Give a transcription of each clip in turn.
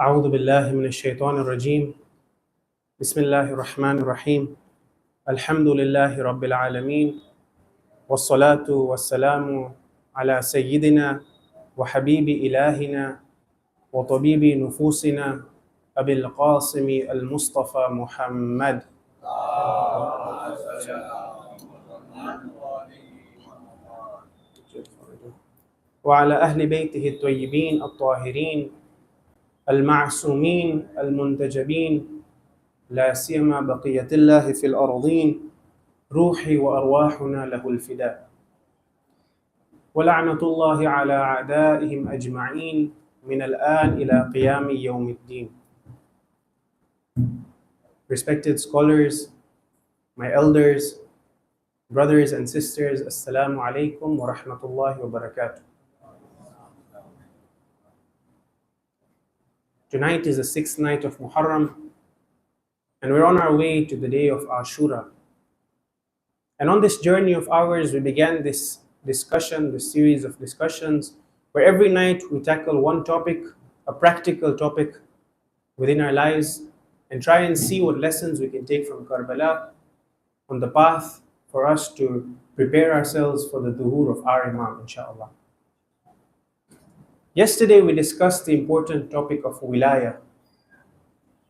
أعوذ بالله من الشيطان الرجيم بسم الله الرحمن الرحيم الحمد لله رب العالمين والصلاة والسلام على سيدنا وحبيب إلهنا وطبيب نفوسنا أبي القاسم المصطفى محمد وعلى أهل بيته الطيبين الطاهرين المعصومين المنتجبين لا سيما بقية الله في الأرضين روحي وأرواحنا له الفداء ولعنة الله على أعدائهم أجمعين من الآن إلى قيام يوم الدين. Respected scholars, my elders, brothers and sisters, Assalamu alaikum wa rahmatullahi wa barakatuh. Tonight is the 6th night of Muharram, and we're on our way to the day of Ashura. And on this journey of ours, we began this discussion, this series of discussions, where every night we tackle one topic, a practical topic within our lives, and try and see what lessons we can take from Karbala on the path for us to prepare ourselves for the dhuhr of our Imam, inshallah. Yesterday we discussed the important topic of wilaya,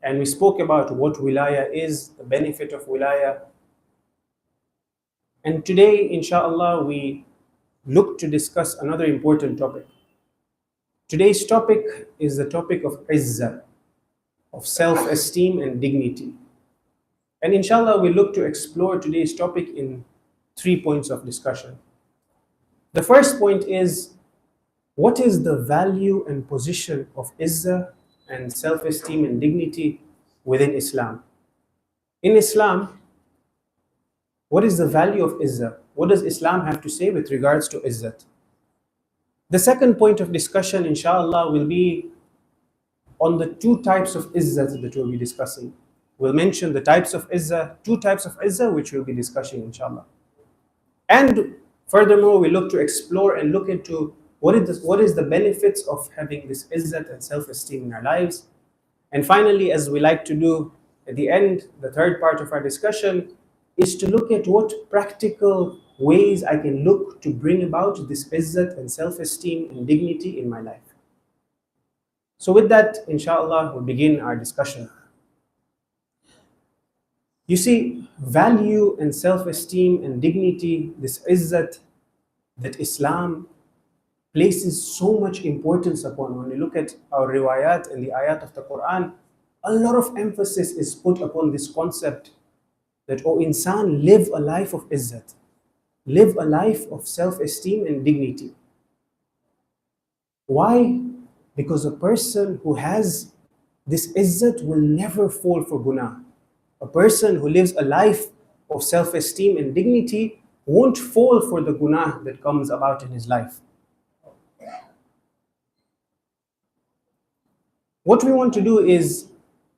and we spoke about what wilaya is, the benefit of wilaya. And today, inshallah, we look to discuss another important topic. Today's topic is the topic of izzah, of self-esteem and dignity. And inshallah, we look to explore today's topic in 3 points of discussion. The first point is, what is the value and position of izzah and self-esteem and dignity within Islam? In Islam, what is the value of izzah? What does Islam have to say with regards to izzat? The second point of discussion, inshallah, will be on the 2 types of izzat that we'll be discussing. We'll mention the types of izzah, 2 types of izzah, which we'll be discussing, inshallah. And furthermore, we look to explore and look into what is the benefits of having this izzat and self-esteem in our lives. And finally, as we like to do at the end, the third part of our discussion is to look at what practical ways I can look to bring about this izzat and self-esteem and dignity in my life. So with that, inshallah, we'll begin our discussion. You see, value and self-esteem and dignity, this izzat that Islam places so much importance upon. When we look at our riwayat and the ayat of the Quran, a lot of emphasis is put upon this concept that, oh insan, live a life of izzat, live a life of self-esteem and dignity. Why? Because a person who has this izzat will never fall for guna. A person who lives a life of self-esteem and dignity won't fall for the guna that comes about in his life. What we want to do is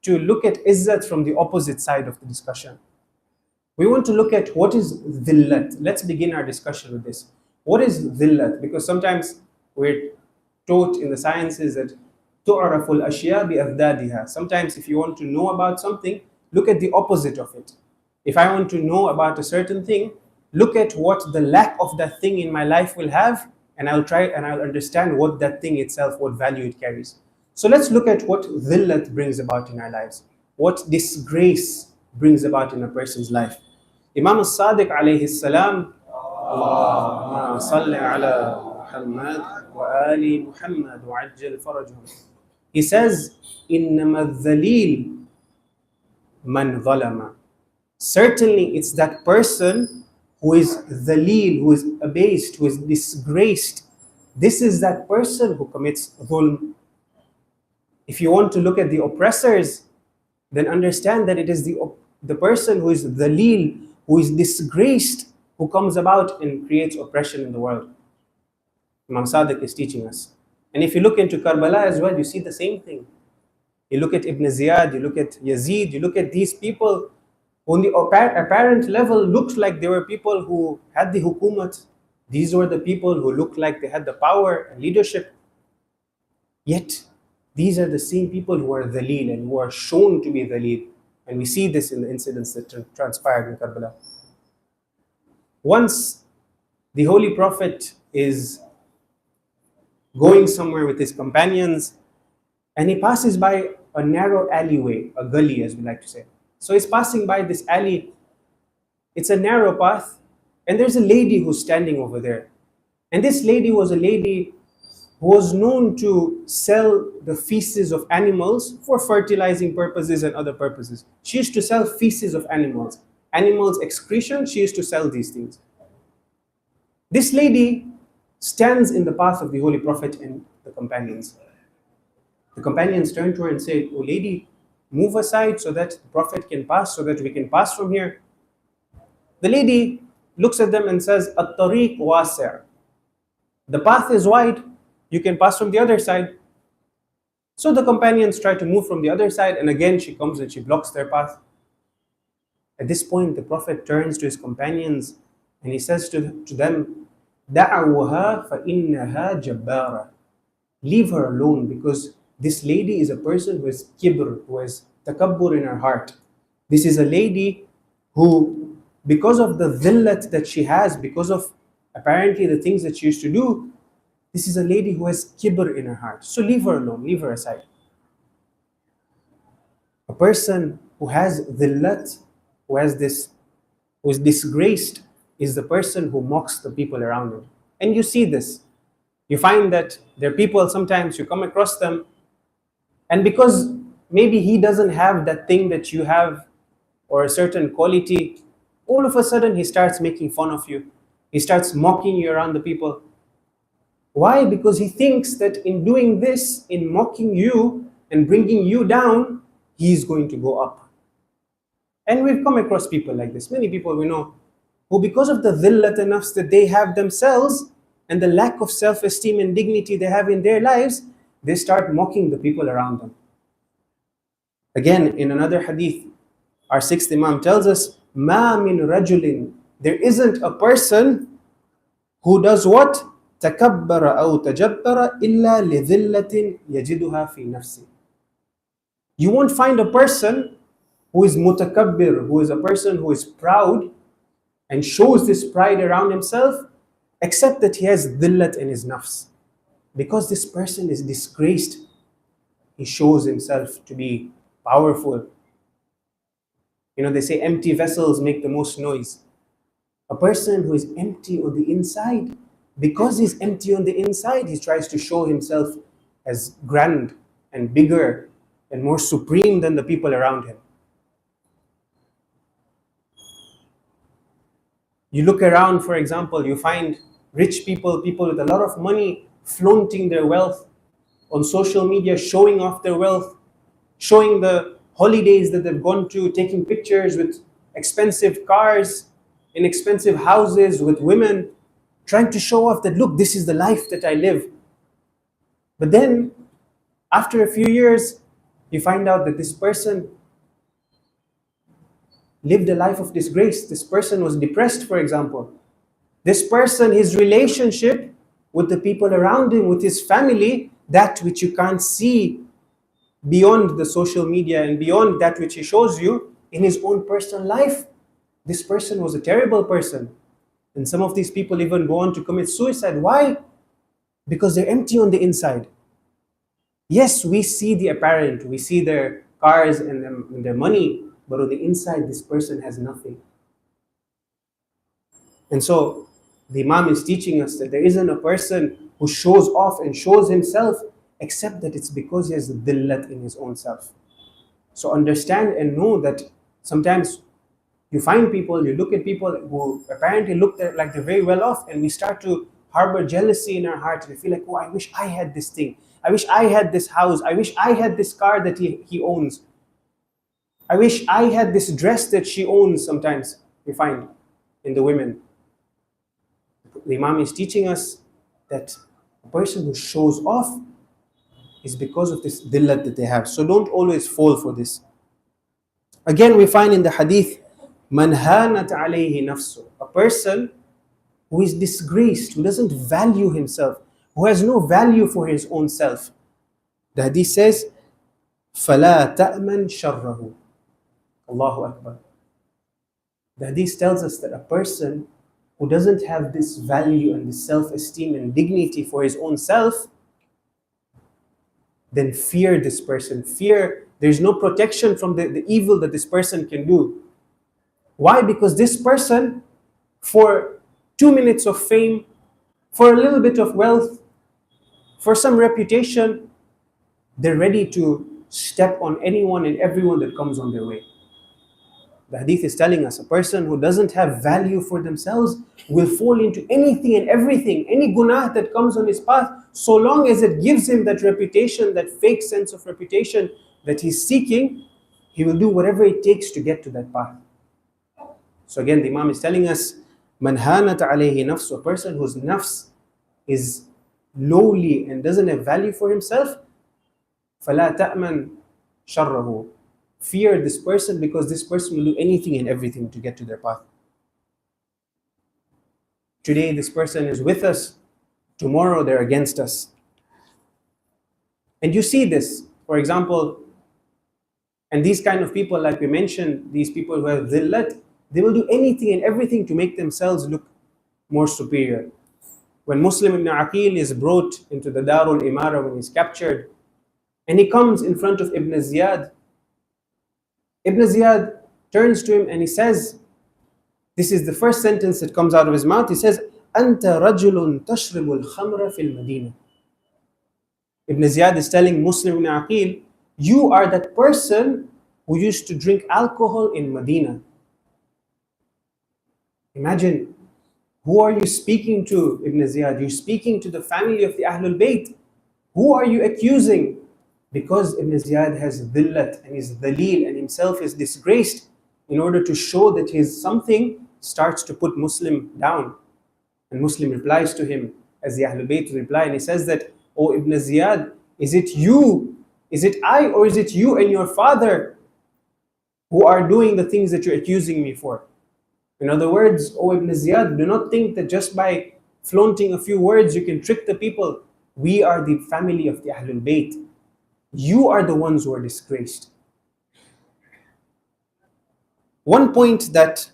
to look at izzat from the opposite side of the discussion. We want to look at what is dhillat. Let's begin our discussion with this. What is dhillat? Because sometimes we're taught in the sciences that تُعْرَفُ الْأَشْيَاء بِأَفْدَادِهَا. Sometimes if you want to know about something, look at the opposite of it. If I want to know about a certain thing, look at what the lack of that thing in my life will have, and I'll try and I'll understand what that thing itself, what value it carries. So let's look at what dhillat brings about in our lives, what disgrace brings about in a person's life. Imam As-Sadiq alayhi salam, Allahumma salli ala Muhammad wa ali Muhammad wa ajjal farajhum. He says, إِنَّمَا الذَّلِيلُ man dhalama. Certainly it's that person who is dhaleel, who is abased, who is disgraced. This is that person who commits dhulm. If you want to look at the oppressors, then understand that it is the person who is dhaleel, who is disgraced, who comes about and creates oppression in the world. Imam Sadiq is teaching us. And if you look into Karbala as well, you see the same thing. You look at Ibn Ziyad, you look at Yazid, you look at these people who on the apparent level looked like they were people who had the hukumat. These were the people who looked like they had the power and leadership. Yet These are the same people who are dhaleel and who are shown to be dhaleel. And we see this in the incidents that transpired in Karbala. Once the Holy Prophet is going somewhere with his companions, and he passes by a narrow alleyway, a gully as we like to say. So he's passing by this alley. It's a narrow path, and there's a lady who's standing over there. And this lady was a lady who was known to sell the feces of animals for fertilizing purposes and other purposes. She used to sell feces of animals' excretion, she used to sell these things. This lady stands in the path of the Holy Prophet and the companions. The companions turn to her and say, "Oh lady, move aside so that the Prophet can pass, so that we can pass from here." The lady looks at them and says, "At-tariq wasi'." The path is wide, you can pass from the other side. So the companions try to move from the other side, and again she comes and she blocks their path. At this point, the Prophet turns to his companions and he says to them, "Da'awha fa innaha jabbara." Leave her alone, because this lady is a person who has kibr, who has takabbur in her heart. This is a lady who, because of the dhillat that she has, because of apparently the things that she used to do, this is a lady who has kibr in her heart. So leave her alone, leave her aside. A person who has dhillat, who is disgraced, is the person who mocks the people around him. And you see this. You find that there are people, sometimes you come across them, and because maybe he doesn't have that thing that you have, or a certain quality, all of a sudden he starts making fun of you. He starts mocking you around the people. Why? Because he thinks that in doing this, in mocking you and bringing you down, he is going to go up. And we've come across people like this. Many people we know who, because of the dhillat and nafs that they have themselves and the lack of self-esteem and dignity they have in their lives, they start mocking the people around them. Again, in another hadith, our sixth Imam tells us, "Ma min rajulin," there isn't a person who does what? "Takabbara aw tajabbara illa lidhillatin yajiduha fi nafsi." You won't find a person who is mutakabbir, who is a person who is proud and shows this pride around himself, except that he has dhillat in his nafs. Because this person is disgraced, he shows himself to be powerful. You know, they say empty vessels make the most noise. A person who is empty on the inside, because he's empty on the inside, he tries to show himself as grand and bigger and more supreme than the people around him. You look around, for example, you find rich people, people with a lot of money, flaunting their wealth on social media, showing off their wealth, showing the holidays that they've gone to, taking pictures with expensive cars, in expensive houses, with women, trying to show off that, look, this is the life that I live. But then, after a few years, you find out that this person lived a life of disgrace. This person was depressed, for example. This person, his relationship with the people around him, with his family, that which you can't see beyond the social media and beyond that which he shows you in his own personal life. This person was a terrible person. And some of these people even go on to commit suicide. Why? Because they're empty on the inside. Yes, we see the apparent, we see their cars and their money, but on the inside, this person has nothing. And so, the Imam is teaching us that there isn't a person who shows off and shows himself, except that it's because he has dhillat in his own self. So understand and know that sometimes you find people, you look at people who apparently look like they're very well off, and we start to harbor jealousy in our heart. We feel like, oh, I wish I had this thing. I wish I had this house. I wish I had this car that he owns. I wish I had this dress that she owns. Sometimes we find in the women. The Imam is teaching us that a person who shows off is because of this dhillat that they have. So don't always fall for this. Again, we find in the hadith, "Man hanat alayhi nafsu," a person who is disgraced, who doesn't value himself, who has no value for his own self. The hadith says, فَلَا تَأْمَنْ شَرَّهُ. Allahu Akbar. The hadith tells us that a person who doesn't have this value and this self-esteem and dignity for his own self, then fear this person. Fear, there's no protection from the evil that this person can do. Why? Because this person, for 2 minutes of fame, for a little bit of wealth, for some reputation, they're ready to step on anyone and everyone that comes on their way. The hadith is telling us a person who doesn't have value for themselves will fall into anything and everything, any gunah that comes on his path, so long as it gives him that reputation, that fake sense of reputation that he's seeking, he will do whatever it takes to get to that path. So again, the Imam is telling us, Man hanat alayhi nafs, a person whose nafs is lowly and doesn't have value for himself, فَلَا تَأْمَنْ شَرَّهُ. Fear this person, because this person will do anything and everything to get to their path. Today this person is with us, tomorrow they're against us. And you see this, for example, and these kind of people, like we mentioned, these people who have dhillat, they will do anything and everything to make themselves look more superior. When Muslim ibn Aqil is brought into the Darul Imara, when he's captured, and he comes in front of Ibn Ziyad, Ibn Ziyad turns to him and he says, this is the first sentence that comes out of his mouth, he says, أَنْتَ رَجُلٌ تَشْرِبُ الْخَمْرَ فِي الْمَدِينَةِ. Ibn Ziyad is telling Muslim ibn Aqil, you are that person who used to drink alcohol in Medina. Imagine, who are you speaking to, Ibn Ziyad? You're speaking to the family of the Ahlul Bayt. Who are you accusing? Because Ibn Ziyad has dhillat and is dhaleel and himself is disgraced, in order to show that his something starts to put Muslim down. And Muslim replies to him, as the Ahlul Bayt reply, and he says that, oh Ibn Ziyad, is it you? Is it I, or is it you and your father who are doing the things that you're accusing me for? In other words, oh Ibn Ziyad, do not think that just by flaunting a few words you can trick the people. We are the family of the Ahlul Bayt. You are the ones who are disgraced. One point that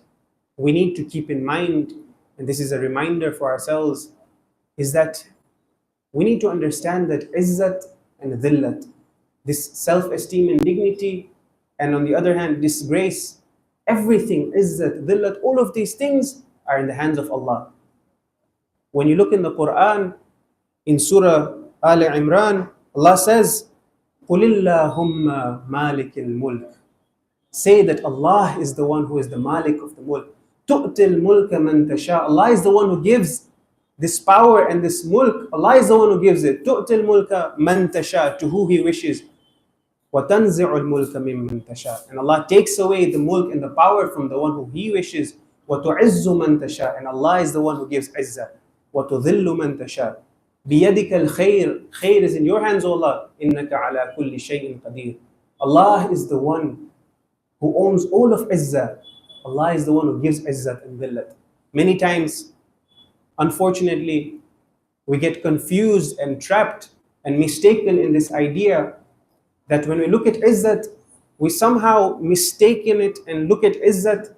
we need to keep in mind, and this is a reminder for ourselves, is that we need to understand that izzat and dhillat, this self-esteem and dignity, and on the other hand, disgrace, everything, izzat, dhillat, all of these things are in the hands of Allah. When you look in the Quran, in Surah Al Imran, Allah says, قُلِ اللَّهُمَّ مَالِكِ الْمُلْكِ. Say that Allah is the one who is the Malik of the mulk. تُؤْتِ الْمُلْكَ مَنْ تَشَاءُ. Allah is the one who gives this power and this mulk. Allah is the one who gives it. تُؤْتِ الْمُلْكَ مَنْ تَشَاءُ, to who He wishes. وَتَنْزِعُ الْمُلْكَ مِمَّنْ تَشَاءُ. And Allah takes away the mulk and the power from the one who He wishes. وَتُعِزُّ مَنْ تَشَاءُ. And Allah is the one who gives izzah. وَتُذِلُّ مَنْ تَشَاءُ. بِيَدِكَ الْخَيْرِ. Khair is in your hands, O Allah. إِنَّكَ عَلَى كُلِّ شَيْءٍ قَدِيرٌ. Allah is the one who owns all of izzah. Allah is the one who gives izzat and dhillat. Many times, unfortunately, we get confused and trapped and mistaken in this idea that when we look at izzat, we somehow mistaken it and look at izzat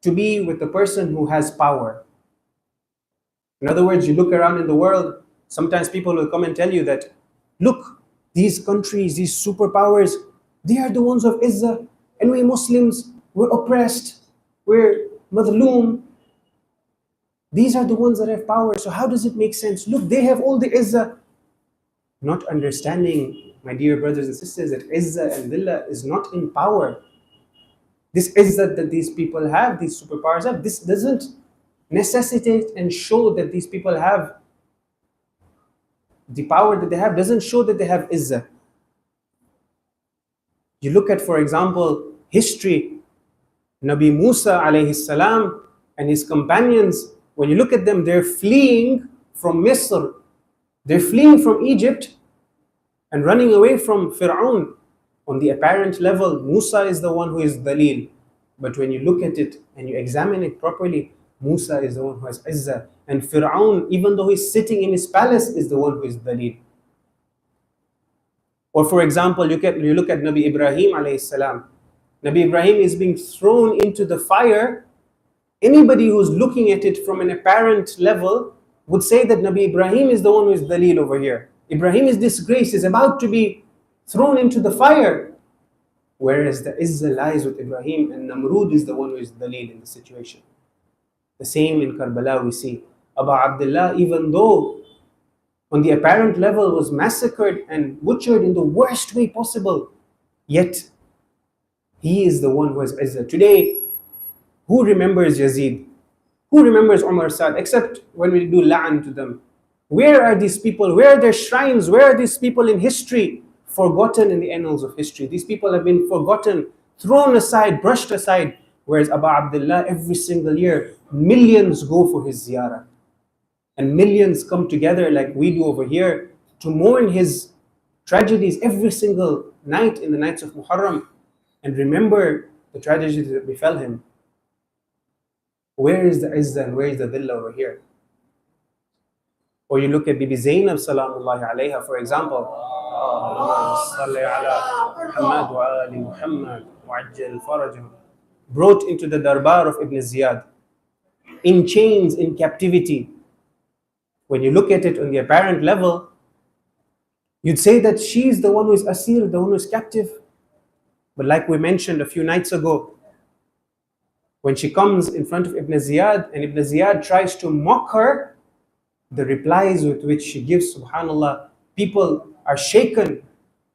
to be with the person who has power. In other words, you look around in the world, sometimes people will come and tell you that, look, these countries, these superpowers, they are the ones of izzah, and we Muslims, we're oppressed, we're madloom. These are the ones that have power, so how does it make sense? Look, they have all the izzah. Not understanding, my dear brothers and sisters, that izzah and dhillah is not in power. This izzah that these people have, these superpowers have, this doesn't necessitate and show that these people have the power that they have, doesn't show that they have izzah. You look at, for example, history, Nabi Musa alayhi salam and his companions, when you look at them, they're fleeing from Misr, they're fleeing from Egypt and running away from Fir'aun. On the apparent level, Musa is the one who is dhaleel. But when you look at it and you examine it properly, Musa is the one who has izzah. And Fir'aun, even though he's sitting in his palace, is the one who is dhaleel. Or for example, you look at Nabi Ibrahim alayhi salam. Nabi Ibrahim is being thrown into the fire. Anybody who's looking at it from an apparent level would say that Nabi Ibrahim is the one who is Dalil over here. Ibrahim is disgraced, is about to be thrown into the fire. Whereas the Izzah lies with Ibrahim, and Namrud is the one who is Dalil in the situation. The same in Karbala we see. Abu Abdullah, even though on the apparent level was massacred and butchered in the worst way possible, yet he is the one who has Izzah. Today, who remembers Yazid? Who remembers Umar Asad? Except when we do la'an to them. Where are these people? Where are their shrines? Where are these people in history? Forgotten in the annals of history. These people have been forgotten, thrown aside, brushed aside. Whereas Abu Abdullah, every single year, millions go for his ziyarah. And millions come together like we do over here to mourn his tragedies every single night in the nights of Muharram and remember the tragedies that befell him. Where is the Izzah and where is the Dhillah over here? Or you look at Bibi Zainab salamullahi alayha, for example. Brought into the darbar of Ibn Ziyad, in chains, in captivity. When you look at it on the apparent level, you'd say that she's the one who is asir, the one who is captive. But like we mentioned a few nights ago, when she comes in front of Ibn Ziyad and Ibn Ziyad tries to mock her, the replies with which she gives, subhanallah, people are shaken.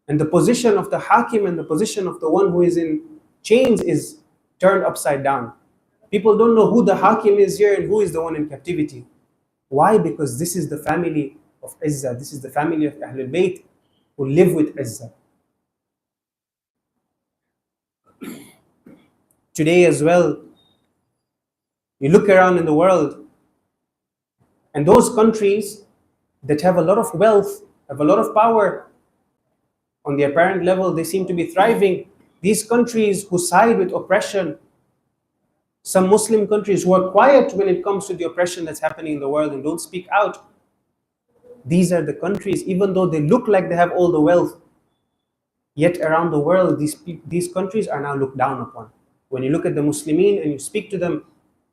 And the position of the hakim and the position of the one who is in chains is turned upside down. People don't know who the hakim is here and who is the one in captivity. Why? Because this is the family of Izzah. This is the family of Ahlul Bayt who live with Izzah. Today as well, you look around in the world, and those countries that have a lot of wealth, have a lot of power, on the apparent level, they seem to be thriving. These countries who side with oppression, some Muslim countries who are quiet when it comes to the oppression that's happening in the world and don't speak out, these are the countries, even though they look like they have all the wealth, yet around the world, these countries are now looked down upon. When you look at the Muslimin and you speak to them,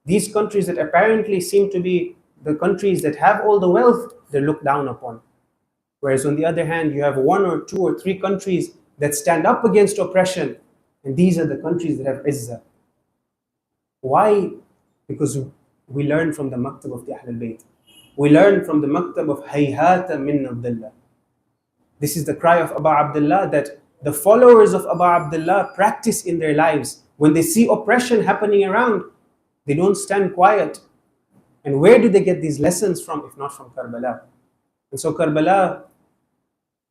these countries that apparently seem to be the countries that have all the wealth, they're looked down upon. Whereas on the other hand, you have 1 or 2 or 3 countries that stand up against oppression, and these are the countries that have Izzah. Why? Because we learn from the maktab of the Ahlul Bayt. We learn from the maktab of Hayhata min Abdullah. This is the cry of Abu Abdullah that the followers of Abu Abdullah practice in their lives. When they see oppression happening around, they don't stand quiet. And where do they get these lessons from, if not from Karbala? And so Karbala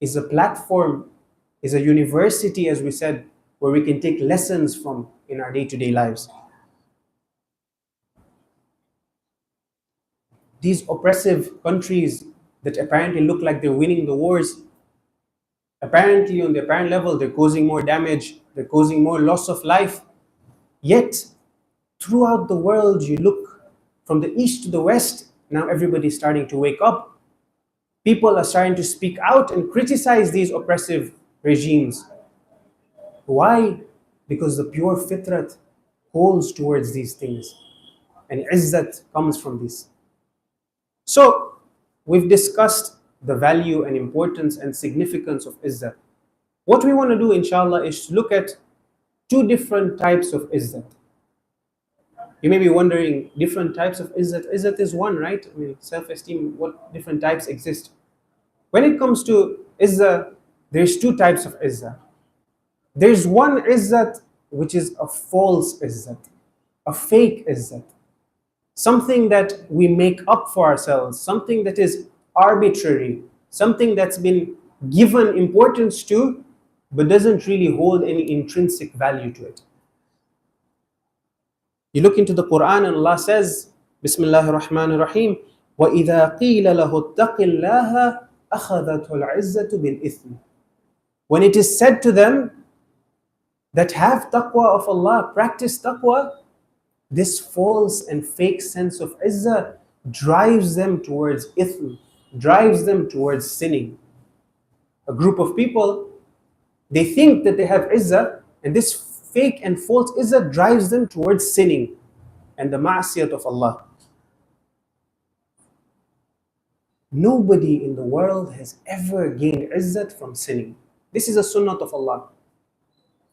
is a platform, is a university, as we said, where we can take lessons from in our day-to-day lives. These oppressive countries that apparently look like they're winning the wars, apparently on the apparent level, they're causing more damage, they're causing more loss of life. Yet, throughout the world, you look from the east to the west, now everybody's starting to wake up. People are starting to speak out and criticize these oppressive regimes. Why? Because the pure fitrat holds towards these things. And izzat comes from this. So, we've discussed the value and importance and significance of izzat. What we want to do, inshallah, is to look at 2 different types of izzat. You may be wondering, different types of izzat. Izzat is one, right? I mean, self-esteem, what different types exist? When it comes to izzat, there's 2 types of izzat. There's one izzat which is a false izzat, a fake izzat. Something that we make up for ourselves, something that is arbitrary, something that's been given importance to, but doesn't really hold any intrinsic value to it. You look into the Quran and Allah says, Bismillahir Rahmanir Rahim, وَإِذَا قِيلَ لَهُ اتَّقِ اللَّهَ أَخَذَتْهُ الْعِزَّةُ بِالْإِثْمِ. When it is said to them that have taqwa of Allah, practice taqwa, this false and fake sense of izzah drives them towards ithm, drives them towards sinning. A group of people They think that they have izzah, and this fake and false izzah drives them towards sinning and the ma'asiyat of Allah. Nobody in the world has ever gained izzat from sinning. This is a sunnah of Allah.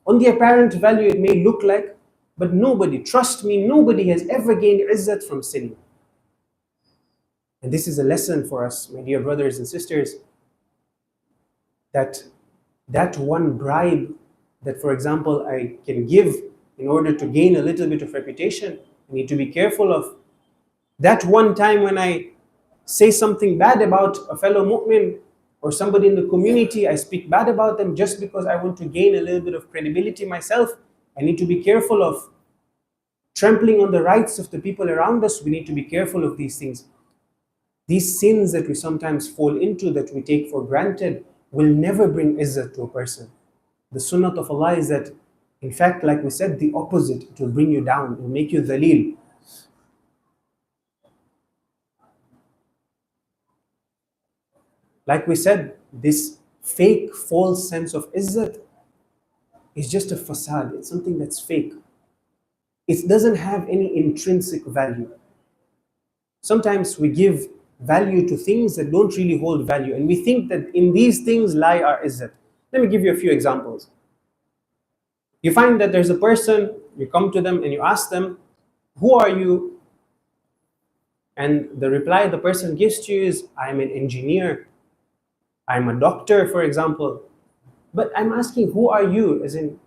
On the apparent value, it may look like, but nobody, trust me, nobody has ever gained izzat from sinning. And this is a lesson for us, my dear brothers and sisters, that that one bribe that, for example, I can give in order to gain a little bit of reputation, I need to be careful of. That one time when I say something bad about a fellow mu'min or somebody in the community, I speak bad about them just because I want to gain a little bit of credibility myself. I need to be careful of trampling on the rights of the people around us. We need to be careful of these things. These sins that we sometimes fall into, that we take for granted, will never bring izzat to a person. The sunnah of Allah is that, in fact, like we said, the opposite. It will bring you down, it will make you dhaleel. Like we said, this fake, false sense of izzat is just a facade. It's something that's fake. It doesn't have any intrinsic value. Sometimes we give value to things that don't really hold value, and we think that in these things lie our izzat. Let me give you a few examples. You find that there's a person, you come to them and you ask them, who are you? And the reply the person gives to you is, I'm an engineer, I'm a doctor, for example. But I'm asking, who are you? As in,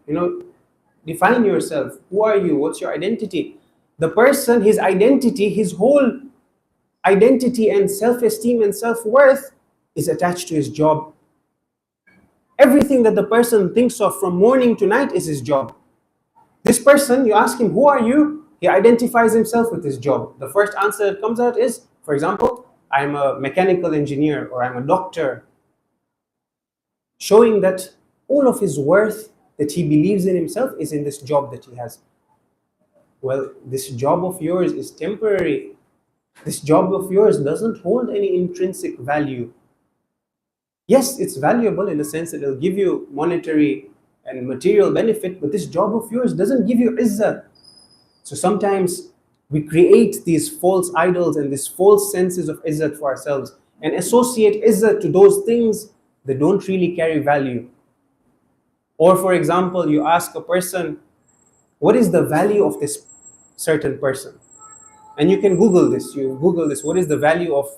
define yourself. Who are you? What's your identity? The person, his identity, his whole identity and self-esteem and self-worth is attached to his job. Everything that the person thinks of from morning to night is his job. This person, you ask him, who are you? He identifies himself with his job. The first answer that comes out is, for example, I'm a mechanical engineer or I'm a doctor. Showing that all of his worth that he believes in himself is in this job that he has. Well, this job of yours is temporary. This job of yours doesn't hold any intrinsic value. Yes, it's valuable in the sense that it'll give you monetary and material benefit, but this job of yours doesn't give you izzah. So sometimes we create these false idols and these false senses of izzat for ourselves and associate izzat to those things that don't really carry value. Or for example, you ask a person, what is the value of this certain person? And you can Google this. You Google this, what is the value of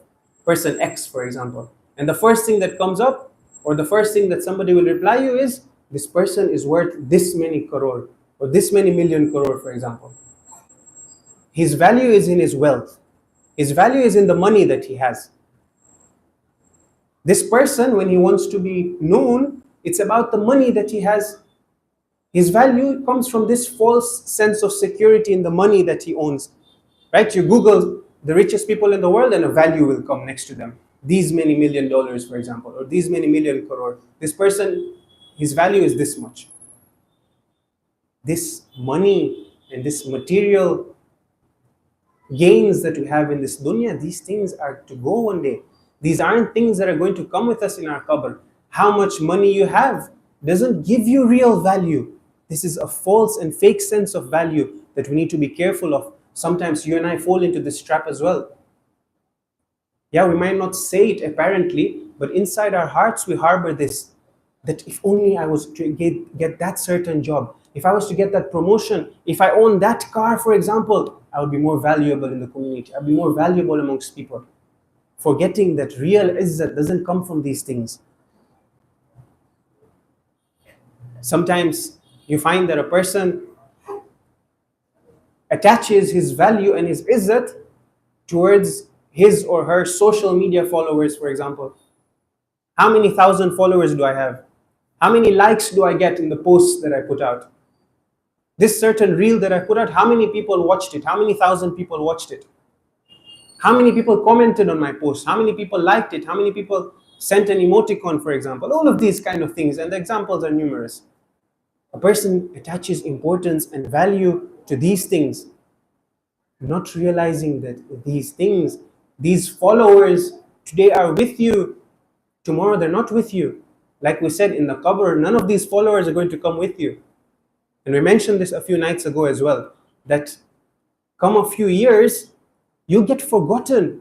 person X, for example? And the first thing that comes up, or the first thing that somebody will reply you is, this person is worth this many crore, or this many million crore, for example. His value is in his wealth. His value is in the money that he has. This person, when he wants to be known, it's about the money that he has. His value comes from this false sense of security in the money that he owns. Right? You Google the richest people in the world and a value will come next to them. These many $1 million, for example, or these many million crore. This person, his value is this much. This money and this material gains that we have in this dunya, these things are to go one day. These aren't things that are going to come with us in our qabr. How much money you have doesn't give you real value. This is a false and fake sense of value that we need to be careful of. Sometimes you and I fall into this trap as well. Yeah, we might not say it apparently, but inside our hearts we harbor this, that if only I was to get that certain job, if I was to get that promotion, if I own that car, for example, I would be more valuable in the community. I'd be more valuable amongst people. Forgetting that real izzat doesn't come from these things. Sometimes you find that a person attaches his value and his izzat towards his or her social media followers, for example. How many thousand followers do I have? How many likes do I get in the posts that I put out? This certain reel that I put out, how many people watched it? How many thousand people watched it? How many people commented on my post? How many people liked it? How many people sent an emoticon, for example? All of these kind of things, and the examples are numerous. A person attaches importance and value to these things, not realizing that these things, these followers, today are with you, tomorrow they're not with you. Like we said, in the qabr, none of these followers are going to come with you. And we mentioned this a few nights ago as well, that come a few years, you get forgotten.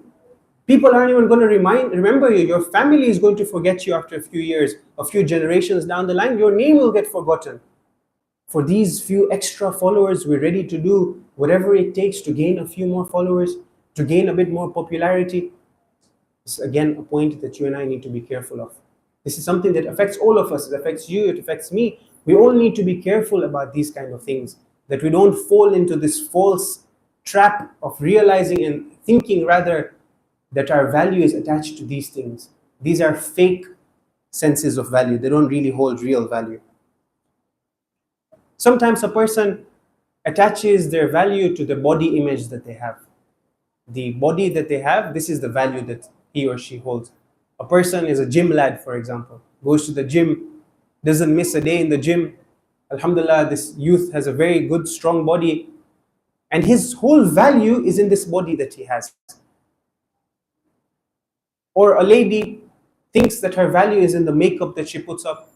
People aren't even going to remember you. Your family is going to forget you after a few years, a few generations down the line. Your name will get forgotten. For these few extra followers, we're ready to do whatever it takes to gain a few more followers, to gain a bit more popularity. It's again a point that you and I need to be careful of. This is something that affects all of us. It affects you, it affects me. We all need to be careful about these kind of things, that we don't fall into this false trap of realizing and thinking rather that our value is attached to these things. These are fake senses of value. They don't really hold real value. Sometimes a person attaches their value to the body image that they have. The body that they have, this is the value that he or she holds. A person is a gym lad, for example, goes to the gym, doesn't miss a day in the gym. Alhamdulillah, this youth has a very good, strong body, and his whole value is in this body that he has. Or a lady thinks that her value is in the makeup that she puts up,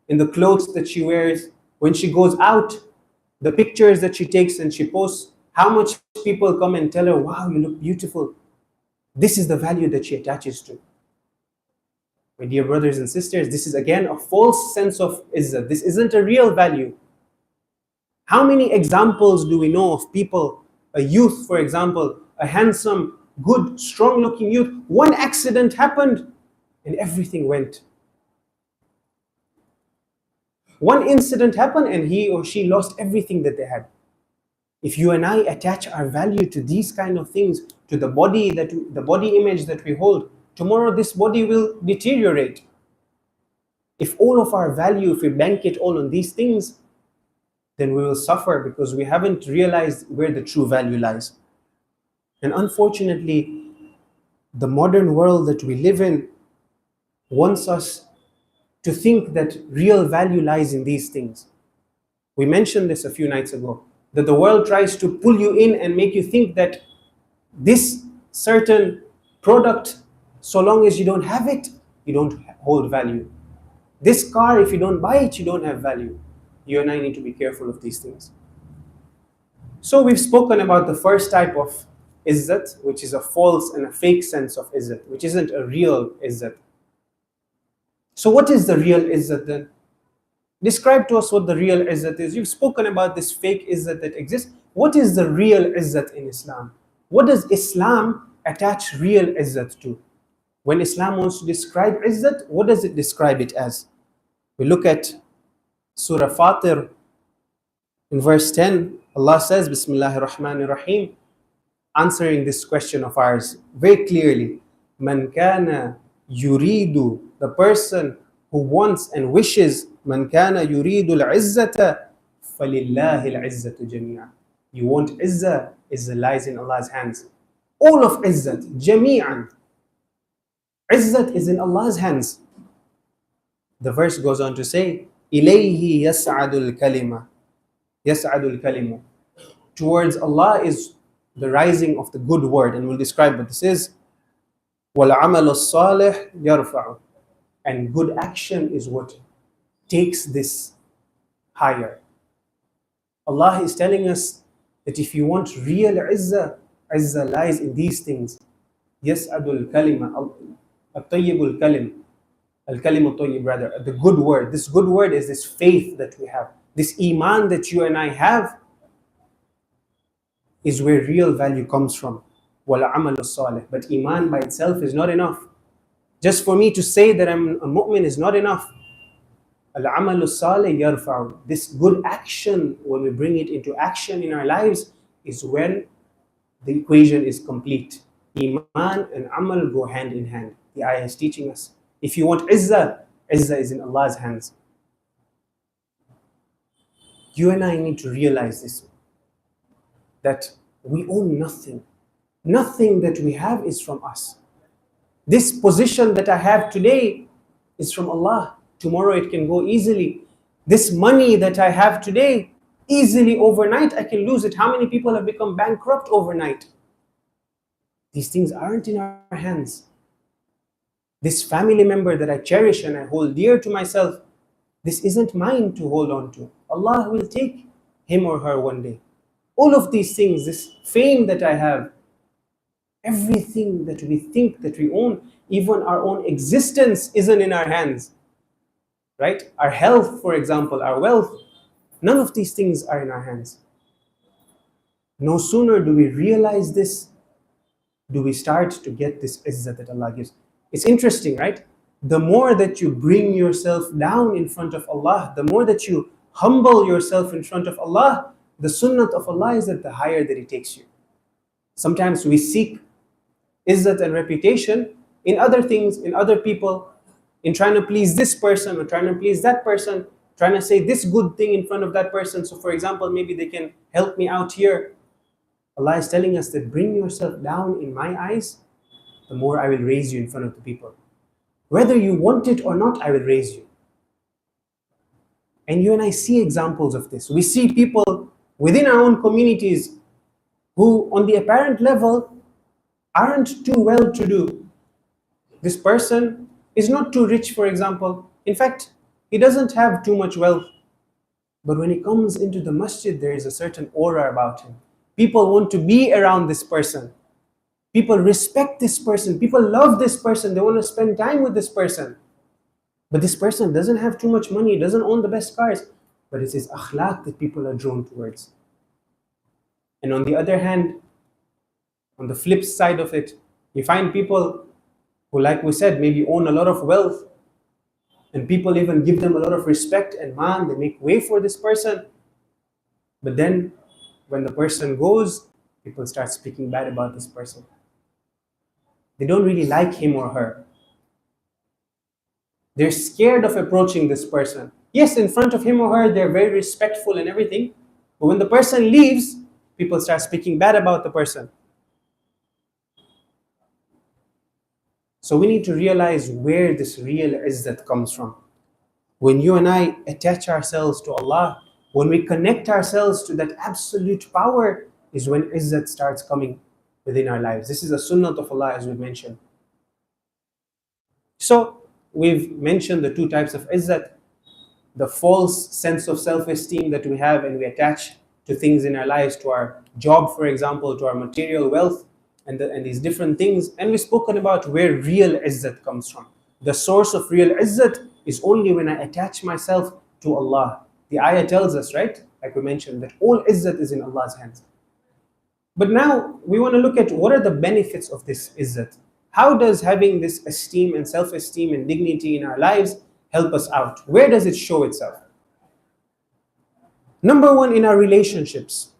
in the clothes that she wears. When she goes out, the pictures that she takes and she posts, how much people come and tell her, wow, you look beautiful. This is the value that she attaches to. My dear brothers and sisters, this is again a false sense of izzat. This isn't a real value. How many examples do we know of people, a youth, for example, a handsome, good, strong-looking youth, one accident happened and everything went. One incident happened and he or she lost everything that they had. If you and I attach our value to these kind of things, to the body image that we hold, tomorrow this body will deteriorate. If all of our value, if we bank it all on these things, then we will suffer because we haven't realized where the true value lies. And unfortunately, the modern world that we live in wants us to think that real value lies in these things. We mentioned this a few nights ago, that the world tries to pull you in and make you think that this certain product, so long as you don't have it, you don't hold value. This car, if you don't buy it, you don't have value. You and I need to be careful of these things. So we've spoken about the first type of izzat, which is a false and a fake sense of izzat, which isn't a real izzat. So what is the real izzat then? Describe to us what the real izzat is. You've spoken about this fake izzat that exists. What is the real izzat in Islam? What does Islam attach real izzat to? When Islam wants to describe izzat, what does it describe it as? We look at Surah Fatir in verse 10. Allah says, Bismillahir Rahmanir Rahim, answering this question of ours very clearly. Man kana yuridu, the person who wants and wishes, man kana yuridu al-izzata falillahi al-izzatu jami'an. You want izzah, izzah lies in Allah's hands. All of izzat, jami'an. Izzat is in Allah's hands. The verse goes on to say, ilayhi yas'adul kalima. Yas'adul kalimu. Towards Allah is the rising of the good word, and we'll describe what this is. Wal amalu salih yarfa'u. And good action is what takes this higher. Allah is telling us that if you want real izzah, izzah lies in these things. Yas'adul kalima, at-tayyibul kalim, al-kalimu tayyib rather, the good word. This good word is this faith that we have. This iman that you and I have is where real value comes from. Wal amalu salih. But iman by itself is not enough. Just for me to say that I'm a mu'min is not enough. Al-amalu salih yarfa'u. This good action, when we bring it into action in our lives, is when the equation is complete. Iman and amal go hand in hand. The ayah is teaching us. If you want izzah, izzah is in Allah's hands. You and I need to realize this, that we own nothing. Nothing that we have is from us. This position that I have today is from Allah. Tomorrow it can go easily. This money that I have today, easily overnight I can lose it. How many people have become bankrupt overnight? These things aren't in our hands. This family member that I cherish and I hold dear to myself, this isn't mine to hold on to. Allah will take him or her one day. All of these things, this fame that I have, everything that we think that we own, even our own existence isn't in our hands. Right? Our health, for example, our wealth, none of these things are in our hands. No sooner do we realize this, do we start to get this izzat that Allah gives. It's interesting, right? The more that you bring yourself down in front of Allah, the more that you humble yourself in front of Allah, the sunnah of Allah is that the higher that He takes you. Sometimes we seek izzat and reputation in other things, in other people, in trying to please this person or trying to please that person, trying to say this good thing in front of that person. So for example, maybe they can help me out here. Allah is telling us that bring yourself down in my eyes, the more I will raise you in front of the people. Whether you want it or not, I will raise you. And you and I see examples of this. We see people within our own communities who on the apparent level aren't too well to do. This person is not too rich, for example. In fact, he doesn't have too much wealth. But when he comes into the masjid, there is a certain aura about him. People want to be around this person. People respect this person. People love this person. They want to spend time with this person. But this person doesn't have too much money, doesn't own the best cars. But it's his akhlaq that people are drawn towards. And on the other hand, on the flip side of it, you find people who, like we said, maybe own a lot of wealth, and people even give them a lot of respect and man, they make way for this person. But then, when the person goes, people start speaking bad about this person. They don't really like him or her. They're scared of approaching this person. Yes, in front of him or her, they're very respectful and everything. But when the person leaves, people start speaking bad about the person. So we need to realize where this real izzat comes from. When you and I attach ourselves to Allah, when we connect ourselves to that absolute power, is when izzat starts coming within our lives. This is a sunnah of Allah, as we mentioned. So we've mentioned the two types of izzat. The false sense of self-esteem that we have and we attach to things in our lives, to our job, for example, to our material wealth, and these different things. And we've spoken about where real izzat comes from. The source of real izzat is only when I attach myself to Allah. The ayah tells us, right, like we mentioned, that all izzat is in Allah's hands. But now we want to look at what are the benefits of this izzat. How does having this esteem and self-esteem and dignity in our lives help us out? Where does it show itself? Number one, in our relationships.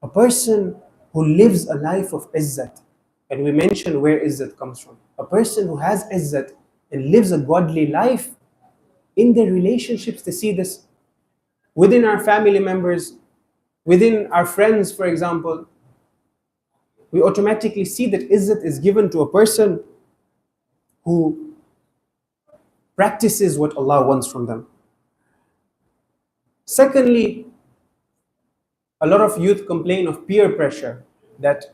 A person who lives a life of izzat, and we mentioned where izzat comes from. A person who has izzat and lives a godly life, in their relationships they see this. Within our family members, within our friends, for example, we automatically see that izzat is given to a person who practices what Allah wants from them. Secondly, a lot of youth complain of peer pressure, that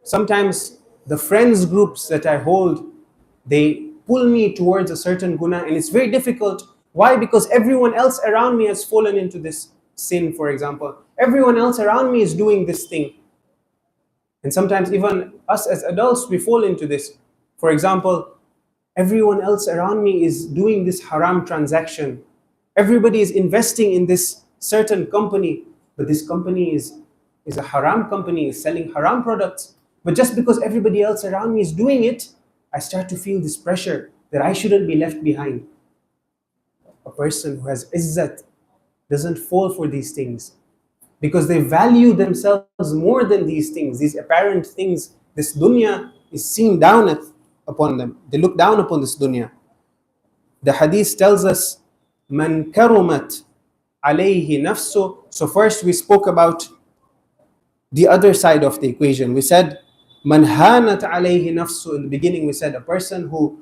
sometimes the friends groups that I hold, they pull me towards a certain guna, and it's very difficult. Why? Because everyone else around me has fallen into this sin, for example. Everyone else around me is doing this thing. And sometimes even us as adults, we fall into this. For example, everyone else around me is doing this haram transaction. Everybody is investing in this certain company, but this company is a haram company, is selling haram products. But just because everybody else around me is doing it, I start to feel this pressure that I shouldn't be left behind. A person who has izzat doesn't fall for these things, because they value themselves more than these things, these apparent things. This dunya is seen down upon them. They look down upon this dunya. The hadith tells us, Man karumat alayhi nafsu. So first we spoke about the other side of the equation. We said, Man hanat alayhi nafsu. In the beginning we said a person who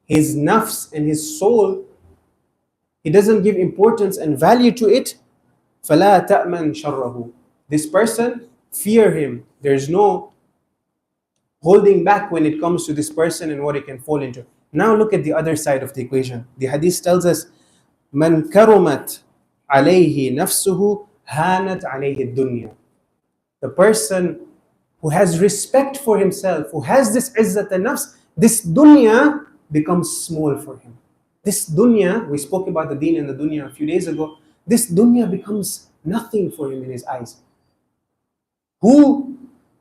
his nafs and his soul, he doesn't give importance and value to it. فَلَا تَأْمَنْ شَرَّهُ. This person, fear him. There's no holding back when it comes to this person and what it can fall into. Now look at the other side of the equation. The hadith tells us, "Man karumat alayhi nafsuhu hanat alayhi dunya." The person who has respect for himself, who has this izzat al-nafs, this dunya becomes small for him. This dunya, we spoke about the deen and the dunya a few days ago, this dunya becomes nothing for him in his eyes. Who?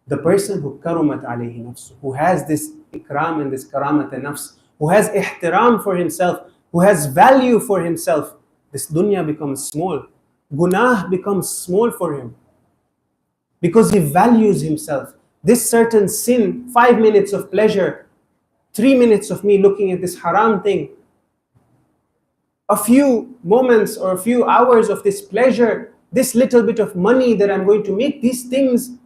The person who karumat alayhi nafsu, who has this ikram and this karamat al-nafs, who has ihtiram for himself, who has value for himself, this dunya becomes small. Gunah becomes small for him because he values himself. This certain sin, 5 minutes of pleasure, 3 minutes of me looking at this haram thing, a few moments or a few hours of this pleasure, this little bit of money that I'm going to make, these things,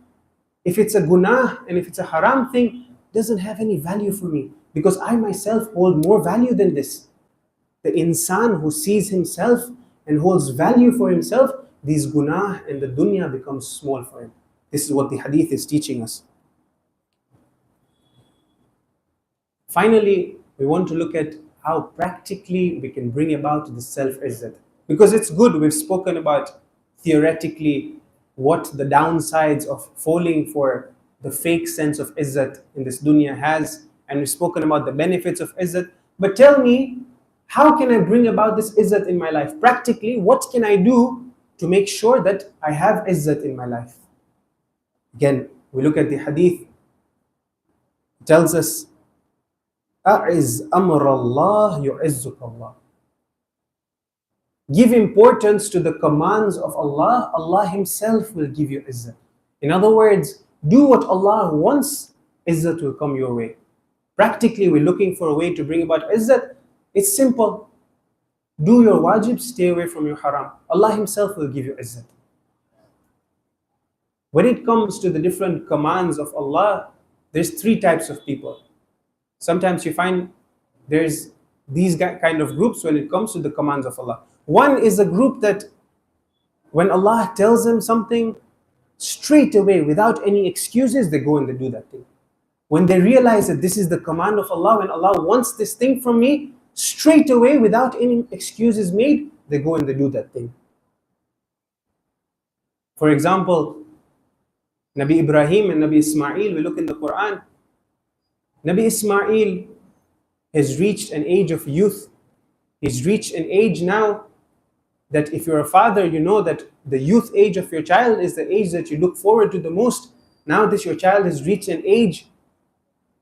if it's a gunah and if it's a haram thing, doesn't have any value for me because I myself hold more value than this. The insan who sees himself and holds value for himself, these gunah and the dunya becomes small for him. This is what the hadith is teaching us. Finally, we want to look at how practically we can bring about the self-izzat. Because it's good, we've spoken about theoretically what the downsides of falling for the fake sense of izzat in this dunya has, and we've spoken about the benefits of izzat. But tell me, how can I bring about this izzat in my life? Practically, what can I do to make sure that I have izzat in my life? Again, we look at the hadith. It tells us, أَعِزْ أَمْرَ اللَّهِ يُعِزُّكَ اللَّهِ. Give importance to the commands of Allah, Allah Himself will give you izzat. In other words, do what Allah wants, izzat will come your way. Practically, we're looking for a way to bring about izzat. It's simple. Do your wajib, stay away from your haram. Allah Himself will give you izzat. When it comes to the different commands of Allah, there's 3 types of people. Sometimes you find there's these kind of groups when it comes to the commands of Allah. One is a group that when Allah tells them something, straight away, without any excuses, they go and they do that thing. When they realize that this is the command of Allah, when Allah wants this thing from me, straight away, without any excuses made, they go and they do that thing. For example, Nabi Ibrahim and Nabi Esmail, we look in the Quran. Nabi Esmail has reached an age of youth. He's reached an age now that if you're a father, you know that the youth age of your child is the age that you look forward to the most. Now that your child has reached an age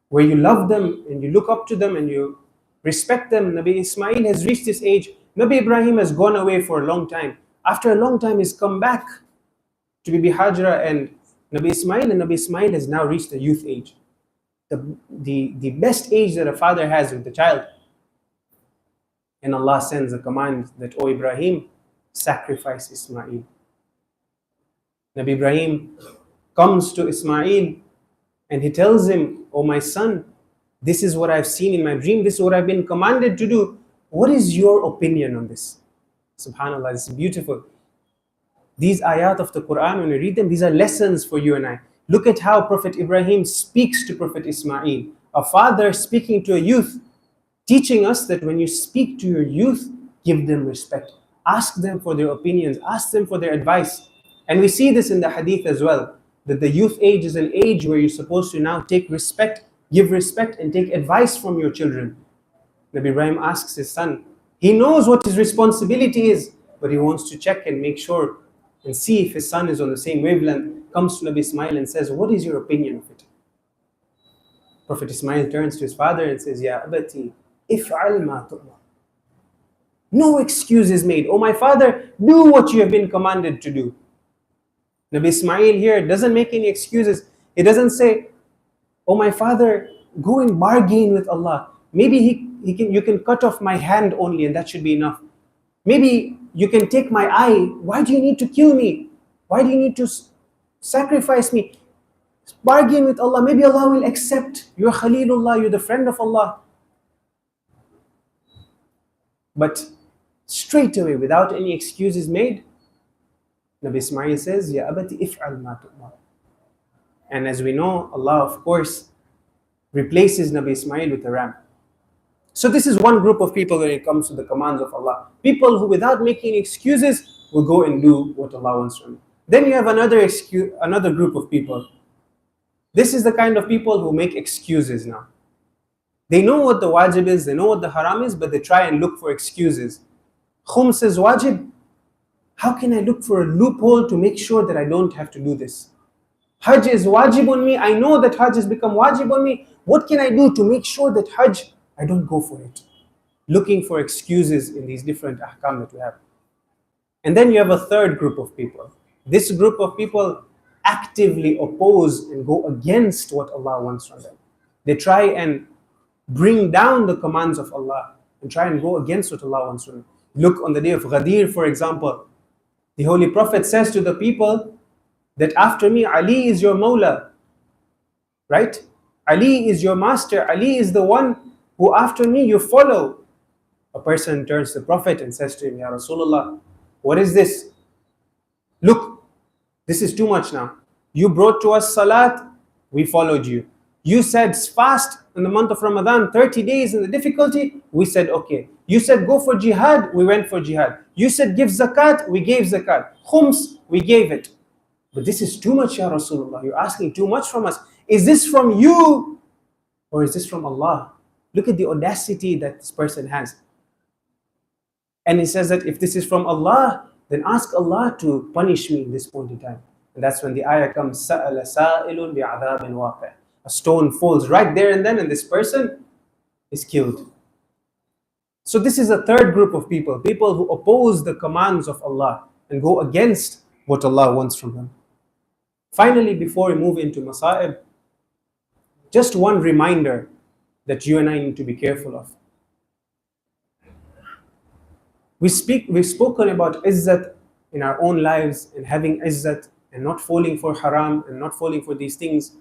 where you love them and you look up to them and you respect them, Nabi Ismail has reached this age. Nabi Ibrahim has gone away for a long time. After a long time, he's come back to Bibi Hajra and Nabi Ismail has now reached the youth age. The best age that a father has with the child. And Allah sends a command that, O Ibrahim, sacrifice Ismail. Nabi Ibrahim comes to Ismail and he tells him, O my son, this is what I've seen in my dream, this is what I've been commanded to do. What is your opinion on this? SubhanAllah, this is beautiful. These ayat of the Quran, when we read them, these are lessons for you and I. Look at how Prophet Ibrahim speaks to Prophet Ismail, a father speaking to a youth, teaching us that when you speak to your youth, give them respect. Ask them for their opinions, ask them for their advice. And we see this in the hadith as well, that the youth age is an age where you're supposed to now take respect, give respect and take advice from your children. Nabi Ibrahim asks his son, he knows what his responsibility is, but he wants to check and make sure and see if his son is on the same wavelength. Comes to Nabi Ismail and says, what is your opinion of it? Prophet Ismail turns to his father and says, Ya abati, if'al ma tu'mar. No excuses made. Oh my father, do what you have been commanded to do. Nabi Ismail here doesn't make any excuses. He doesn't say, oh my father, go and bargain with Allah. Maybe you can cut off my hand only and that should be enough. Maybe you can take my eye. Why do you need to kill me? Why do you need to sacrifice me? Bargain with Allah. Maybe Allah will accept. You're Khalilullah, you're the friend of Allah. But straight away, without any excuses made, Nabi Ismail says, Ya abati if'al ma tu'mar. And as we know, Allah, of course, replaces Nabi Ismail with a ram. So this is one group of people when it comes to the commands of Allah. People who without making excuses will go and do what Allah wants from them. Then you have another group of people. This is the kind of people who make excuses now. They know what the wajib is, they know what the haram is, but they try and look for excuses. Khums is wajib. How can I look for a loophole to make sure that I don't have to do this? Hajj is wajib on me. I know that Hajj has become wajib on me. What can I do to make sure that Hajj, I don't go for it? Looking for excuses in these different ahkam that we have. And then you have a third group of people. This group of people actively oppose and go against what Allah wants from them. They try and bring down the commands of Allah and try and go against what Allah wants from them. Look, on the day of Ghadir, for example, the Holy Prophet says to the people that after me, Ali is your Mawla, right? Ali is your master. Ali is the one who after me you follow. A person turns to the Prophet and says to him, Ya Rasulullah, what is this? Look, this is too much now. You brought to us salat, we followed you. You said fast in the month of Ramadan, 30 days in the difficulty, we said okay. You said go for jihad, we went for jihad. You said give zakat, we gave zakat. Khums, we gave it. But this is too much, Ya Rasulullah. You're asking too much from us. Is this from you or is this from Allah? Look at the audacity that this person has. And he says that if this is from Allah, then ask Allah to punish me in this point in time. And that's when the ayah comes, سَأَلَ سَائِلٌ بِعَذَابٍ وَاقِعٍ. A stone falls right there and then, and this person is killed. So this is a third group of people, people who oppose the commands of Allah and go against what Allah wants from them. Finally, before we move into Masa'ib, just one reminder that you and I need to be careful of. We've spoken about izzat in our own lives and having izzat and not falling for haram and not falling for these things.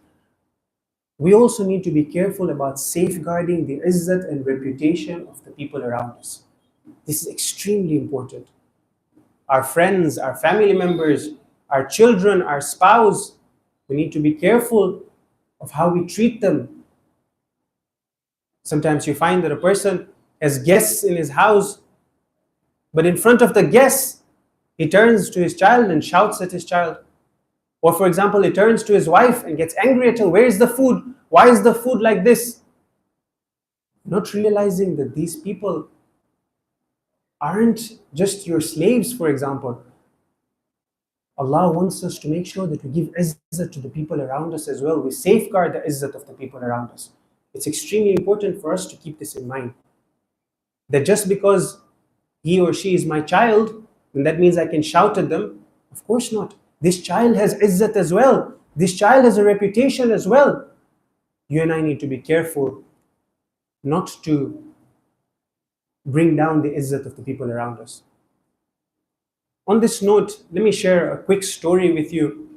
We also need to be careful about safeguarding the izzat and reputation of the people around us. This is extremely important. Our friends, our family members, our children, our spouse, we need to be careful of how we treat them. Sometimes you find that a person has guests in his house, but in front of the guests, he turns to his child and shouts at his child. Or for example, he turns to his wife and gets angry at her. Where is the food? Why is the food like this? Not realizing that these people aren't just your slaves, for example. Allah wants us to make sure that we give izzat to the people around us as well. We safeguard the izzat of the people around us. It's extremely important for us to keep this in mind. That just because he or she is my child, then that means I can shout at them. Of course not. This child has izzat as well. This child has a reputation as well. You and I need to be careful not to bring down the izzat of the people around us. On this note, let me share a quick story with you.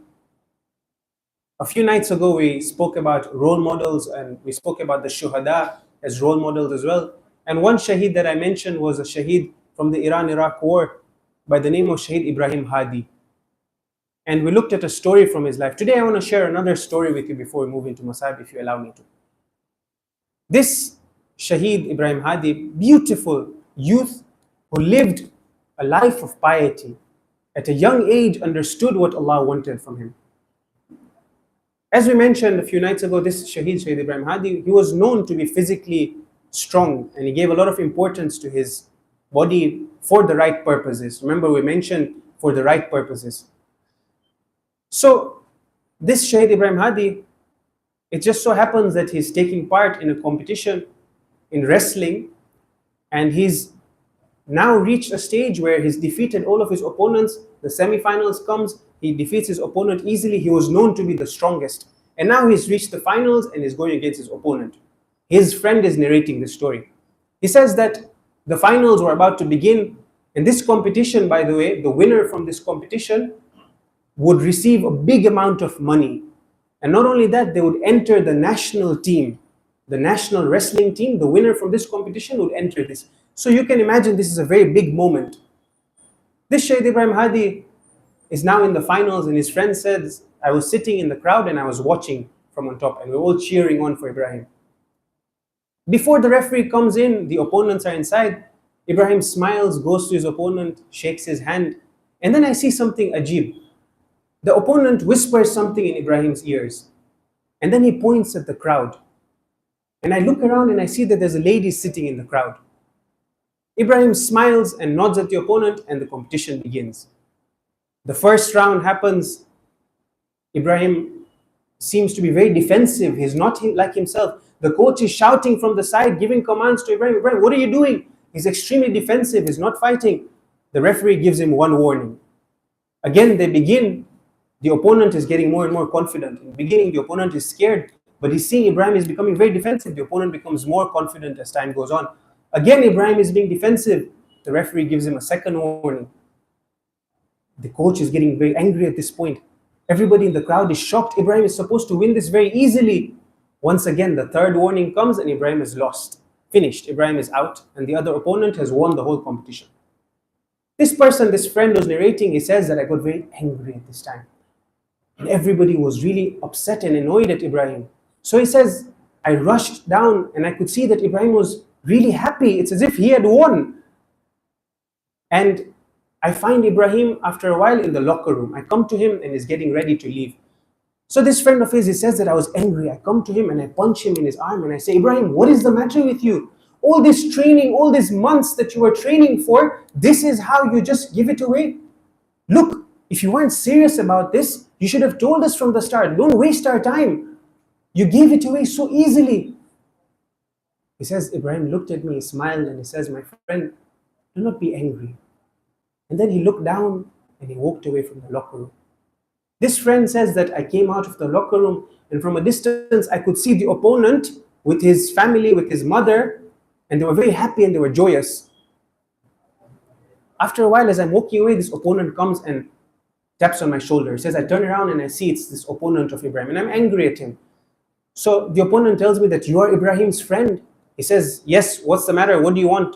A few nights ago, we spoke about role models and we spoke about the shuhada as role models as well. And one shaheed that I mentioned was a shaheed from the Iran-Iraq war by the name of Shaheed Ibrahim Hadi. And we looked at a story from his life. Today I want to share another story with you before we move into Masa'ib, if you allow me to. This Shaheed Ibrahim Hadi, beautiful youth who lived a life of piety, at a young age understood what Allah wanted from him. As we mentioned a few nights ago, this Shaheed Ibrahim Hadi, he was known to be physically strong and he gave a lot of importance to his body for the right purposes. Remember, we mentioned for the right purposes. So this Shaheed Ibrahim Hadi, it just so happens that he's taking part in a competition in wrestling, and he's now reached a stage where he's defeated all of his opponents. The semifinals comes, he defeats his opponent easily. He was known to be the strongest, and now he's reached the finals and is going against his opponent. His friend is narrating the story. He says that the finals were about to begin, and this competition, by the way, the winner from this competition would receive a big amount of money. And not only that, they would enter the national team, the national wrestling team. The winner from this competition would enter this. So you can imagine this is a very big moment. This Shaheed Ibrahim Hadi is now in the finals, and his friend says, I was sitting in the crowd and I was watching from on top, and we were all cheering on for Ibrahim. Before the referee comes in, the opponents are inside. Ibrahim smiles, goes to his opponent, shakes his hand, and then I see something ajib. The opponent whispers something in Ibrahim's ears, and then he points at the crowd. And I look around and I see that there's a lady sitting in the crowd. Ibrahim smiles and nods at the opponent, and the competition begins. The first round happens. Ibrahim seems to be very defensive. He's not like himself. The coach is shouting from the side, giving commands to Ibrahim. Ibrahim, what are you doing? He's extremely defensive. He's not fighting. The referee gives him one warning. Again, they begin. The opponent is getting more and more confident. In the beginning, the opponent is scared, but he's seeing Ibrahim is becoming very defensive. The opponent becomes more confident as time goes on. Again, Ibrahim is being defensive. The referee gives him a second warning. The coach is getting very angry at this point. Everybody in the crowd is shocked. Ibrahim is supposed to win this very easily. Once again, the third warning comes and Ibrahim is lost. Finished. Ibrahim is out, and the other opponent has won the whole competition. This person, this friend who's narrating, he says that I got very angry at this time. And everybody was really upset and annoyed at Ibrahim. So he says, I rushed down and I could see that Ibrahim was really happy. It's as if he had won. And I find Ibrahim after a while in the locker room. I come to him and he's getting ready to leave. So this friend of his, he says that I was angry. I come to him and I punch him in his arm and I say, Ibrahim, what is the matter with you? All this training, all these months that you were training for, this is how you just give it away? Look, if you weren't serious about this, you should have told us from the start. Don't waste our time. You gave it away so easily. He says, Ibrahim looked at me, he smiled, and he says, my friend, do not be angry. And then he looked down and he walked away from the locker room. This friend says that I came out of the locker room and from a distance I could see the opponent with his family, with his mother, and they were very happy and they were joyous. After a while, as I'm walking away, this opponent comes and taps on my shoulder. He says, I turn around and I see it's this opponent of Ibrahim, and I'm angry at him. So the opponent tells me that you are Ibrahim's friend. He says, yes, what's the matter? What do you want?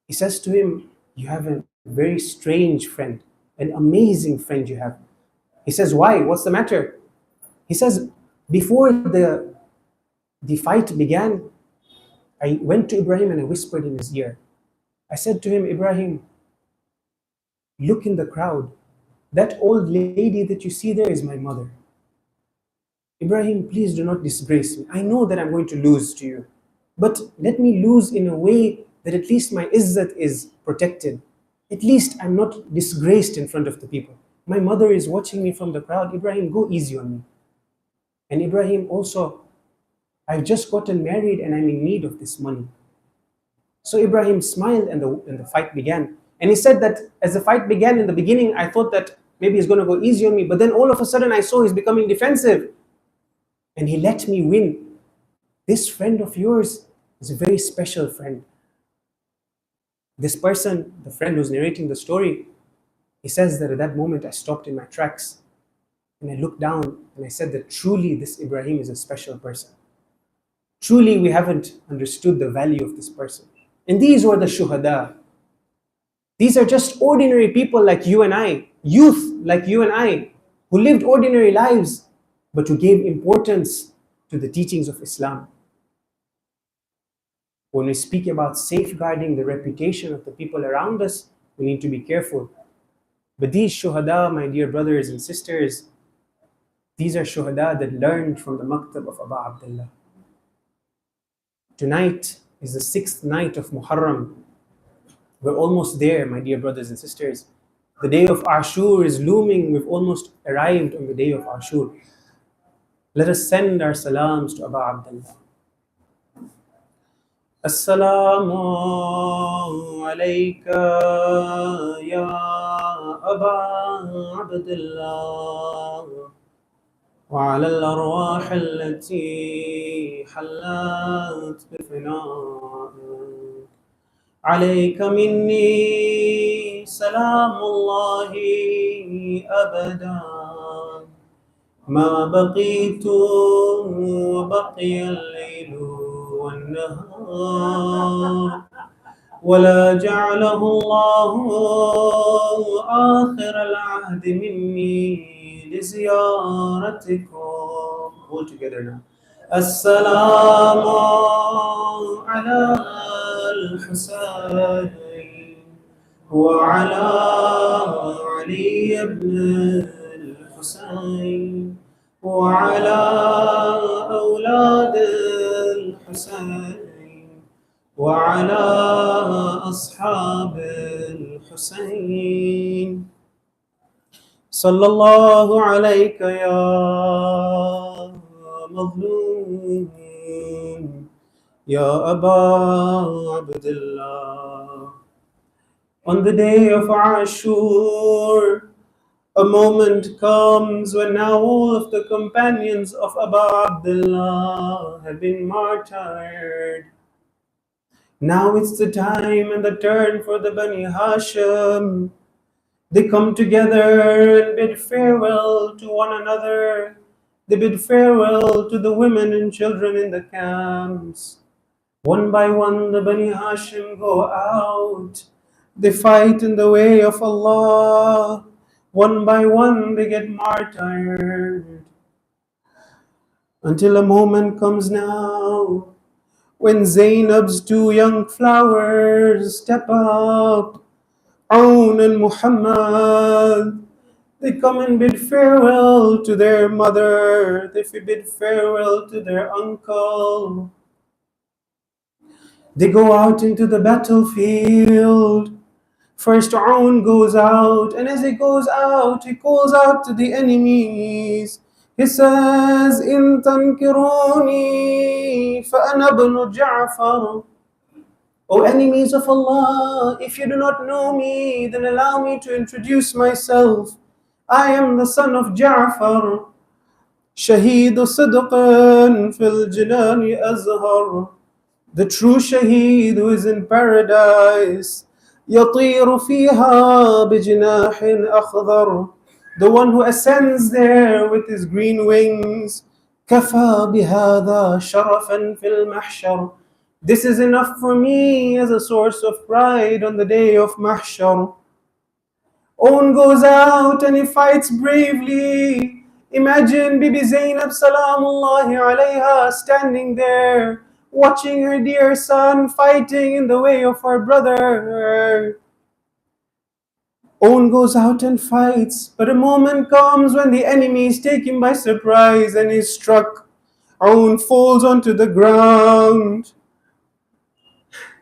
He says to him, you have a very strange friend, an amazing friend you have. He says, why? What's the matter? He says, before the fight began, I went to Ibrahim and I whispered in his ear. I said to him, Ibrahim, look in the crowd. That old lady that you see there is my mother. Ibrahim, please do not disgrace me. I know that I'm going to lose to you, but let me lose in a way that at least my izzat is protected. At least I'm not disgraced in front of the people. My mother is watching me from the crowd. Ibrahim, go easy on me. And Ibrahim also, I've just gotten married and I'm in need of this money. So Ibrahim smiled and the fight began. And he said that as the fight began in the beginning, I thought that maybe he's going to go easy on me. But then all of a sudden I saw he's becoming defensive. And he let me win. This friend of yours is a very special friend. This person, the friend who's narrating the story, he says that at that moment I stopped in my tracks and I looked down and I said that truly this Ibrahim is a special person. Truly we haven't understood the value of this person. And these were the shuhada. These are just ordinary people like you and I, youth like you and I, who lived ordinary lives but who gave importance to the teachings of Islam. When we speak about safeguarding the reputation of the people around us, we need to be careful. But these shuhada, my dear brothers and sisters, these are shuhada that learned from the maktab of Abu Abdullah. Tonight is the 6th night of Muharram. We're almost there, my dear brothers and sisters. The day of Ashur is looming. We've almost arrived on the day of Ashur. Let us send our salams to Abu Abdullah. Assalamu alayka ya Aba Abdullah wa ala al-arwah allati halat bifina'a alayka minni salamullahi abada ma baqitu wa baqiya al-laylu والنهار ولا جعله الله آخر العهد مني لزيارتكم. All together now. السلام على الحسين وعلى علي بن الحسين وعلى أولاد الحسين وعلى أصحاب الحسين صلى الله عليك يا مظلوم يا أبا عبد الله. On the day of Ashur, a moment comes when now all of the companions of Abu Abdullah have been martyred. Now it's the time and the turn for the Bani Hashim. They come together and bid farewell to one another. They bid farewell to the women and children in the camps. One by one, the Bani Hashim go out. They fight in the way of Allah. One by one, they get martyred. Until a moment comes now when Zainab's two young flowers step up. Aoun and Muhammad, they come and bid farewell to their mother. They bid farewell to their uncle. They go out into the battlefield. First Aoun goes out, and as he goes out, he calls out to the enemies. He says, "In tankiruni, فأنا ابن جعفر." O enemies of Allah, if you do not know me, then allow me to introduce myself. I am the son of Ja'far. شهيد صدق في الجنان أزهر. The true shaheed who is in paradise. يطير فيها بجناح أخضر. The one who ascends there with his green wings. كفى بهذا شرفا في المحشر. This is enough for me as a source of pride on the day of Mahshar. Aoun goes out and he fights bravely. Imagine Bibi Zainab salamullahi alayha standing there, watching her dear son fighting in the way of her brother. Aoun goes out and fights, but a moment comes when the enemies take him by surprise and he's struck. Aoun falls onto the ground.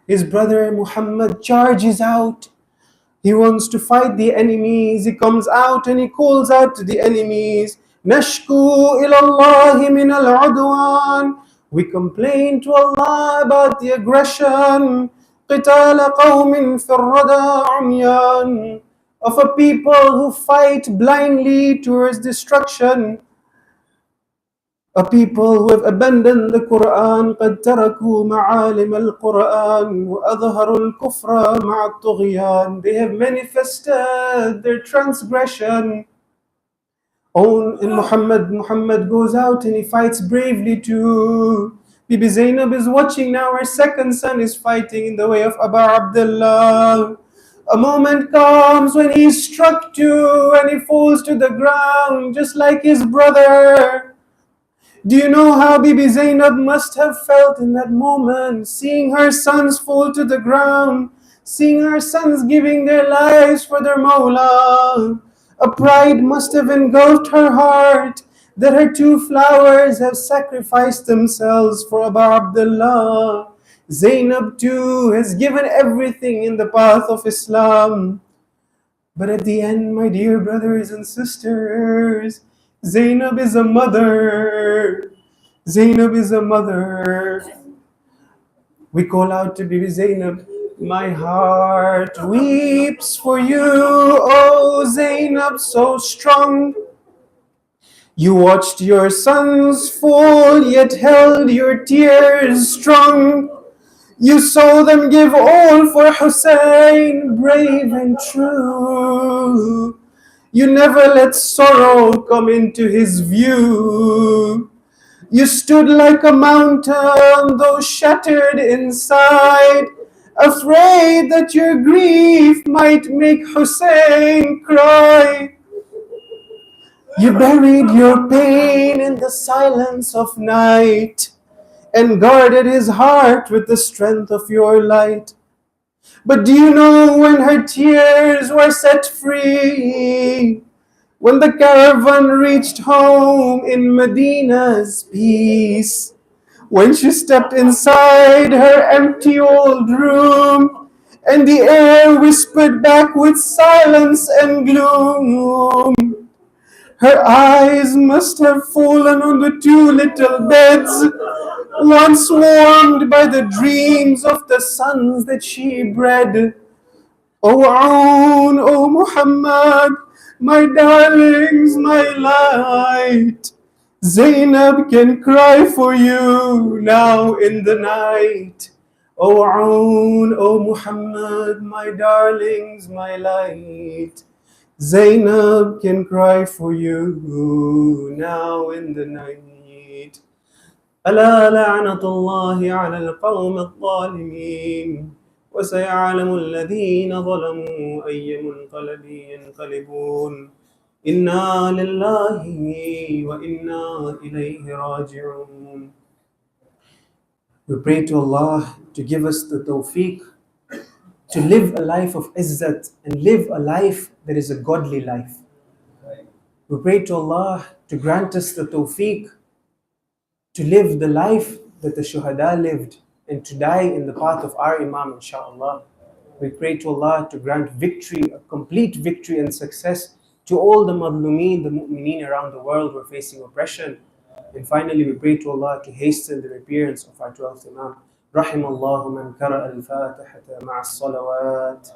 His brother Muhammad charges out. He wants to fight the enemies. He comes out and he calls out to the enemies. Nashku ilallahi min al-udwan. We complain to Allah about the aggression. قتال قوم في الردى عميان. Of a people who fight blindly towards destruction. A people who have abandoned the Quran. قد تركوا معالم القرآن وأظهروا الكفر مع الطغيان. They have manifested their transgression. Aoun and Muhammad goes out and he fights bravely too. Bibi Zainab is watching now. Her second son is fighting in the way of Abu Abdullah. A moment comes when he is struck too and he falls to the ground just like his brother. Do you know how Bibi Zainab must have felt in that moment, seeing her sons fall to the ground, seeing her sons giving their lives for their Mawla? A pride must have engulfed her heart that her two flowers have sacrificed themselves for Abu Abdullah. Zainab too has given everything in the path of Islam. But at the end, my dear brothers and sisters, Zainab is a mother. Zainab is a mother. We call out to Bibi Zainab, my heart weeps for you, oh Zainab, so strong. You watched your sons fall, yet held your tears strong. You saw them give all for Hussein, brave and true. You never let sorrow come into his view. You stood like a mountain, though shattered inside, afraid that your grief might make Hussein cry. You buried your pain in the silence of night and guarded his heart with the strength of your light. But do you know when her tears were set free? When the caravan reached home in Medina's peace, when she stepped inside her empty old room, and the air whispered back with silence and gloom, her eyes must have fallen on the two little beds, once warmed by the dreams of the sons that she bred. O Aoun, O Muhammad, my darlings, my light. Zainab can cry for you now in the night. O Aoun, O Muhammad, my darlings, my light. Zainab can cry for you now in the night. ألا لعنة الله على القوم الظالمين وسيعلم الذين ظلموا أي منقلب ينقلبون إنا لله وإنا إليه راجعون. We pray to Allah to give us the tawfiq to live a life of izzat and live a life that is a godly life. We pray to Allah to grant us the tawfiq to live the life that the shuhada lived and to die in the path of our Imam, inshaAllah. We pray to Allah to grant victory, a complete victory and success to all the madlumeen, the mu'mineen around the world who are facing oppression. And finally, we pray to Allah to hasten the appearance of our 12th Imam. رحم الله من قرأ الفاتحة مع الصلوات.